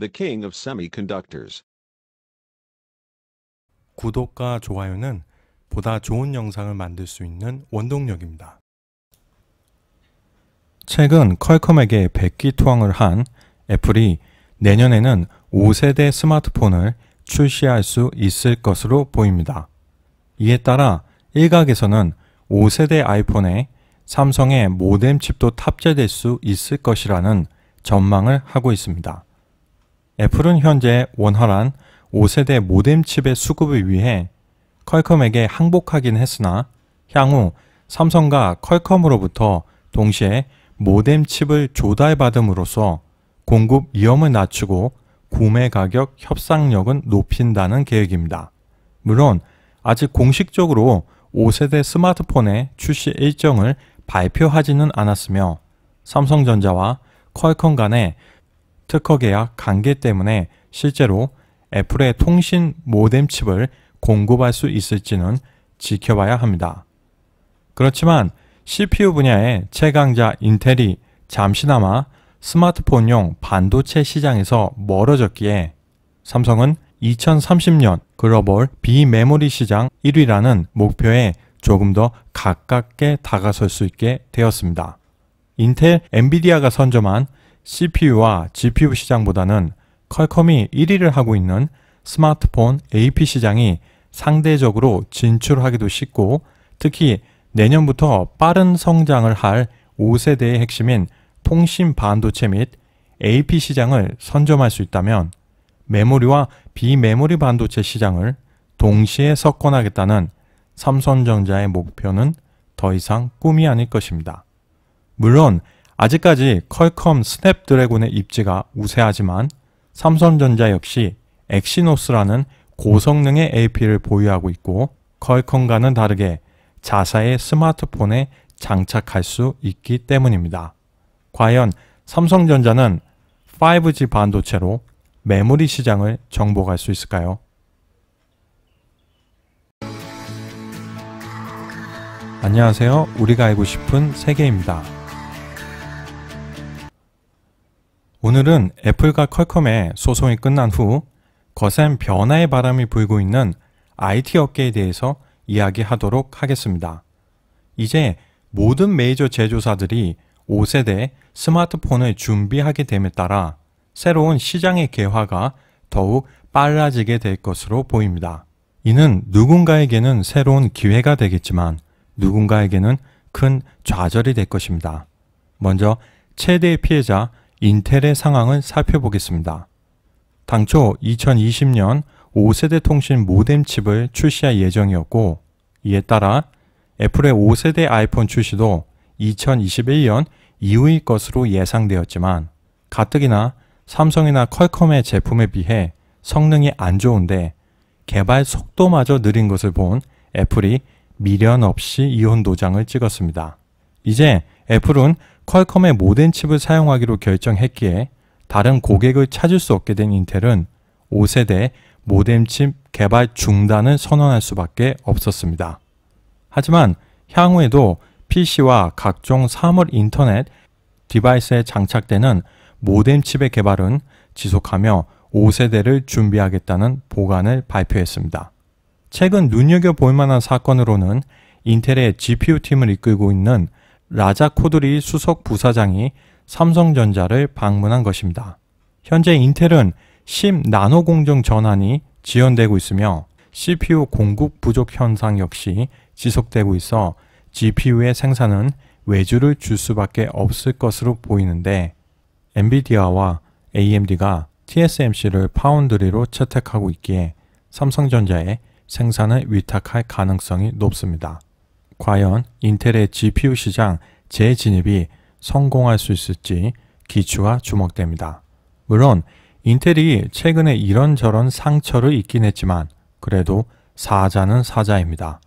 the king of semiconductors. 구독과 좋아요는 보다 좋은 영상을 만들 수 있는 원동력입니다. 최근 퀄컴에게 백기투항을 한 애플이 내년에는 5세대 스마트폰을 출시할 수 있을 것으로 보입니다. 이에 따라 일각에서는 5세대 아이폰에 삼성의 모뎀 칩도 탑재될 수 있을 것이라는 전망을 하고 있습니다. 애플은 현재 원활한 5세대 모뎀 칩의 수급을 위해 퀄컴에게 항복하긴 했으나 향후 삼성과 퀄컴으로부터 동시에 모뎀 칩을 조달받음으로써 공급 위험을 낮추고 구매 가격 협상력은 높인다는 계획입니다. 물론 아직 공식적으로 5세대 스마트폰의 출시 일정을 발표하지는 않았으며 삼성전자와 퀄컴 간의 특허 계약 관계 때문에 실제로 애플의 통신 모뎀 칩을 공급할 수 있을지는 지켜봐야 합니다. 그렇지만 CPU 분야의 최강자 인텔이 잠시나마 스마트폰용 반도체 시장에서 멀어졌기에 삼성은 2030년 글로벌 비메모리 시장 1위라는 목표에 조금 더 가깝게 다가설 수 있게 되었습니다. 인텔 엔비디아가 선점한 CPU와 GPU 시장보다는 퀄컴이 1위를 하고 있는 스마트폰 AP 시장이 상대적으로 진출하기도 쉽고 특히 내년부터 빠른 성장을 할 5세대의 핵심인 통신 반도체 및 AP 시장을 선점할 수 있다면 메모리와 비메모리 반도체 시장을 동시에 석권하겠다는 삼성전자의 목표는 더 이상 꿈이 아닐 것입니다. 물론 아직까지 퀄컴 스냅드래곤의 입지가 우세하지만 삼성전자 역시 엑시노스라는 고성능의 AP를 보유하고 있고 퀄컴과는 다르게 자사의 스마트폰에 장착할 수 있기 때문입니다. 과연 삼성전자는 5G 반도체로 메모리 시장을 정복할 수 있을까요? 안녕하세요. 우리가 알고 싶은 세계입니다. 오늘은 애플과 퀄컴의 소송이 끝난 후 거센 변화의 바람이 불고 있는 IT 업계에 대해서 이야기하도록 하겠습니다. 이제 모든 메이저 제조사들이 5세대 스마트폰을 준비하게 됨에 따라 새로운 시장의 개화가 더욱 빨라지게 될 것으로 보입니다. 이는 누군가에게는 새로운 기회가 되겠지만 누군가에게는 큰 좌절이 될 것입니다. 먼저 최대의 피해자 인텔의 상황을 살펴보겠습니다. 당초 2020년 5세대 통신 모뎀 칩을 출시할 예정이었고 이에 따라 애플의 5세대 아이폰 출시도 2021년 이후의 것으로 예상되었지만 가뜩이나 삼성이나 퀄컴의 제품에 비해 성능이 안 좋은데 개발 속도마저 느린 것을 본 애플이 미련 없이 이혼 도장을 찍었습니다. 이제 애플은 퀄컴의 모뎀 칩을 사용하기로 결정했기에 다른 고객을 찾을 수 없게 된 인텔은 5세대 모뎀 칩 개발 중단을 선언할 수밖에 없었습니다. 하지만 향후에도 PC와 각종 사물 인터넷 디바이스에 장착되는 모뎀 칩의 개발은 지속하며 5세대를 준비하겠다는 보관을 발표했습니다. 최근 눈여겨볼 만한 사건으로는 인텔의 GPU 팀을 이끌고 있는 라자 코드리 수석 부사장이 삼성전자를 방문한 것입니다. 현재 인텔은 10나노 공정 전환이 지연되고 있으며 CPU 공급 부족 현상 역시 지속되고 있어 GPU의 생산은 외주를 줄 수밖에 없을 것으로 보이는데 엔비디아와 AMD가 TSMC를 파운드리로 채택하고 있기에 삼성전자에 생산을 위탁할 가능성이 높습니다. 과연 인텔의 GPU 시장 재진입이 성공할 수 있을지 기추가 주목됩니다. 물론 인텔이 최근에 이런저런 상처를 입긴 했지만 그래도 사자는 사자입니다.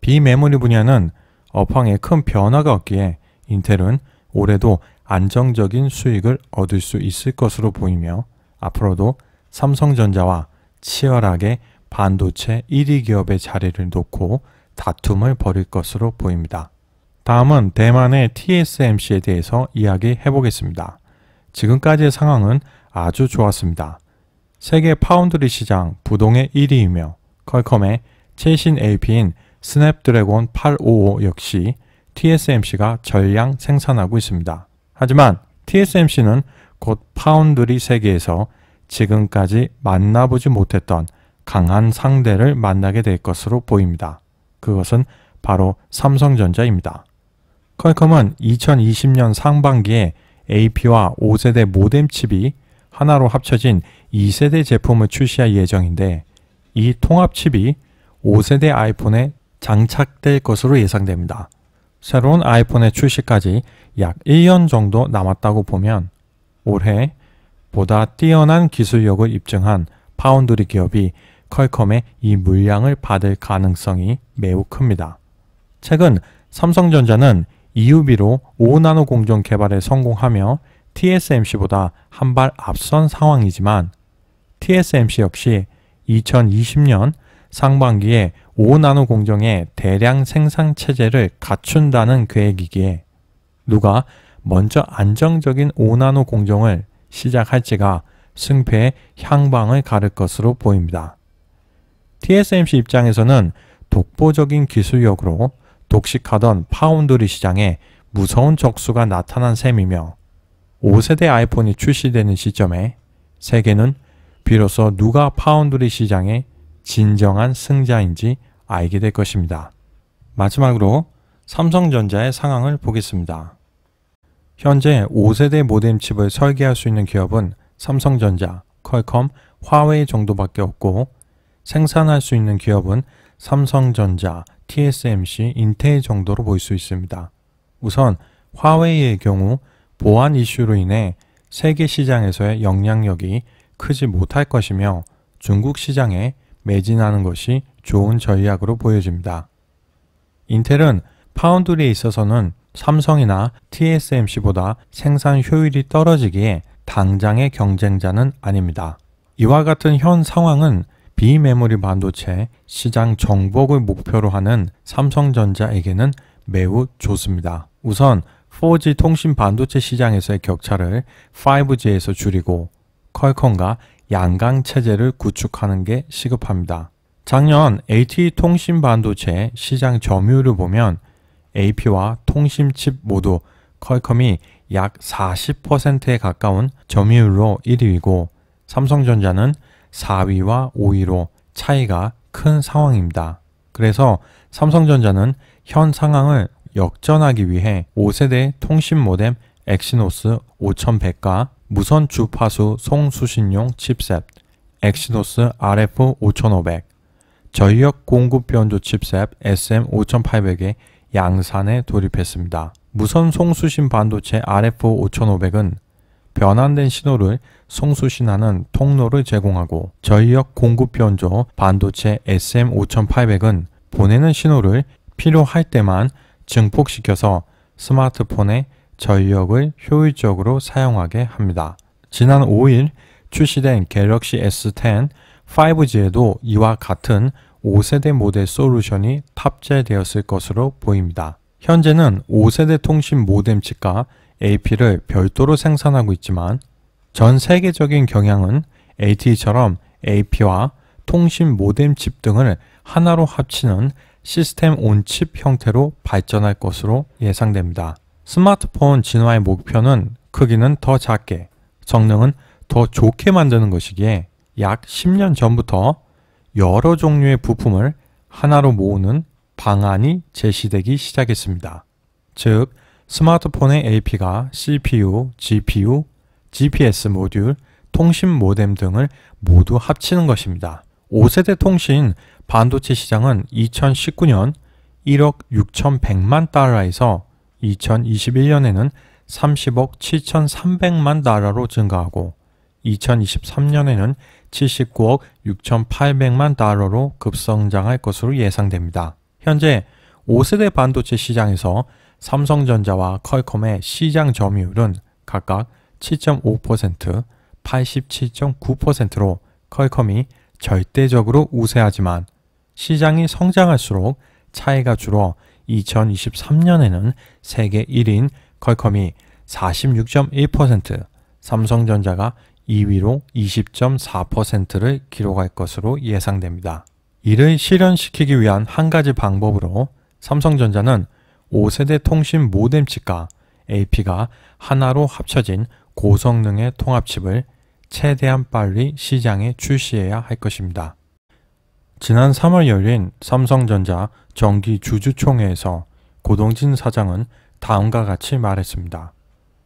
비메모리 분야는 업황에 큰 변화가 없기에 인텔은 올해도 안정적인 수익을 얻을 수 있을 것으로 보이며 앞으로도 삼성전자와 치열하게 반도체 1위 기업의 자리를 놓고 다툼을 벌일 것으로 보입니다. 다음은 대만의 TSMC에 대해서 이야기해 보겠습니다. 지금까지의 상황은 아주 좋았습니다. 세계 파운드리 시장 부동의 1위이며 퀄컴의 최신 AP인 스냅드래곤 855 역시 TSMC가 전량 생산하고 있습니다. 하지만 TSMC는 곧 파운드리 세계에서 지금까지 만나보지 못했던 강한 상대를 만나게 될 것으로 보입니다. 그것은 바로 삼성전자입니다. 퀄컴은 2020년 상반기에 AP와 5세대 모뎀 칩이 하나로 합쳐진 2세대 제품을 출시할 예정인데 이 통합 칩이 5세대 아이폰에 장착될 것으로 예상됩니다. 새로운 아이폰의 출시까지 약 1년 정도 남았다고 보면 올해 보다 뛰어난 기술력을 입증한 파운드리 기업이 퀄컴의 이 물량을 받을 가능성이 매우 큽니다. 최근 삼성전자는 EUV로 5나노 공정 개발에 성공하며 TSMC보다 한 발 앞선 상황이지만 TSMC 역시 2020년 상반기에 5나노 공정의 대량 생산 체제를 갖춘다는 계획이기에 누가 먼저 안정적인 5나노 공정을 시작할지가 승패의 향방을 가를 것으로 보입니다. TSMC 입장에서는 독보적인 기술력으로 독식하던 파운드리 시장에 무서운 적수가 나타난 셈이며 5세대 아이폰이 출시되는 시점에 세계는 비로소 누가 파운드리 시장의 진정한 승자인지 알게 될 것입니다. 마지막으로 삼성전자의 상황을 보겠습니다. 현재 5세대 모뎀 칩을 설계할 수 있는 기업은 삼성전자, 퀄컴, 화웨이 정도밖에 없고 생산할 수 있는 기업은 삼성전자, TSMC, 인텔 정도로 볼 수 있습니다. 우선 화웨이의 경우 보안 이슈로 인해 세계 시장에서의 영향력이 크지 못할 것이며 중국 시장에 매진하는 것이 좋은 전략으로 보여집니다. 인텔은 파운드리에 있어서는 삼성이나 TSMC보다 생산 효율이 떨어지기에 당장의 경쟁자는 아닙니다. 이와 같은 현 상황은 비메모리 반도체 시장 정복을 목표로 하는 삼성전자에게는 매우 좋습니다. 우선 4G 통신 반도체 시장에서의 격차를 5G에서 줄이고 퀄컴과 양강 체제를 구축하는 게 시급합니다. 작년 LTE 통신 반도체 시장 점유율을 보면 AP와 통신 칩 모두 퀄컴이 약 40%에 가까운 점유율로 1위이고 삼성전자는 4위와 5위로 차이가 큰 상황입니다. 그래서 삼성전자는 현 상황을 역전하기 위해 5세대 통신 모뎀 엑시노스 5100과 무선 주파수 송수신용 칩셋 엑시노스 RF 5500, 전력 공급 변조 칩셋 SM5800의 양산에 돌입했습니다. 무선 송수신 반도체 RF 5500은 변환된 신호를 송수신하는 통로를 제공하고 전력 공급 변조 반도체 SM5800은 보내는 신호를 필요할 때만 증폭시켜서 스마트폰의 전력을 효율적으로 사용하게 합니다. 지난 5일 출시된 갤럭시 S10 5G에도 이와 같은 5세대 모델 솔루션이 탑재되었을 것으로 보입니다. 현재는 5세대 통신 모뎀 칩과 AP를 별도로 생산하고 있지만 전 세계적인 경향은 LTE처럼 AP와 통신 모뎀 칩 등을 하나로 합치는 시스템 온 칩 형태로 발전할 것으로 예상됩니다. 스마트폰 진화의 목표는 크기는 더 작게, 성능은 더 좋게 만드는 것이기에 약 10년 전부터 여러 종류의 부품을 하나로 모으는 방안이 제시되기 시작했습니다. 즉, 스마트폰의 AP가 CPU, GPU, GPS 모듈, 통신 모뎀 등을 모두 합치는 것입니다. 5세대 통신 반도체 시장은 2019년 1억 6,100만 달러에서 2021년에는 30억 7,300만 달러로 증가하고 2023년에는 79억 6,800만 달러로 급성장할 것으로 예상됩니다. 현재 5세대 반도체 시장에서 삼성전자와 퀄컴의 시장 점유율은 각각 7.5%, 87.9%로 퀄컴이 절대적으로 우세하지만 시장이 성장할수록 차이가 줄어 2023년에는 세계 1위인 퀄컴이 46.1%, 삼성전자가 2위로 20.4%를 기록할 것으로 예상됩니다. 이를 실현시키기 위한 한 가지 방법으로 삼성전자는 5세대 통신 모뎀칩과 AP가 하나로 합쳐진 고성능의 통합칩을 최대한 빨리 시장에 출시해야 할 것입니다. 지난 3월 열린 삼성전자 정기 주주총회에서 고동진 사장은 다음과 같이 말했습니다.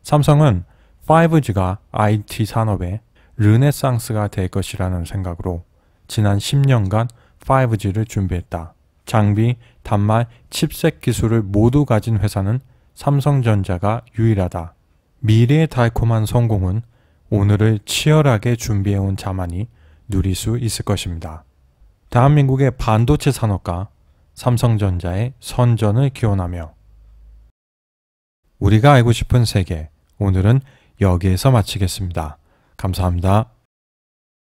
삼성은 5G가 IT 산업의 르네상스가 될 것이라는 생각으로 지난 10년간 5G를 준비했다. 장비, 단말, 칩셋 기술을 모두 가진 회사는 삼성전자가 유일하다. 미래의 달콤한 성공은 오늘을 치열하게 준비해온 자만이 누릴 수 있을 것입니다. 대한민국의 반도체 산업과 삼성전자의 선전을 기원하며 우리가 알고 싶은 세계, 오늘은 여기에서 마치겠습니다. 감사합니다.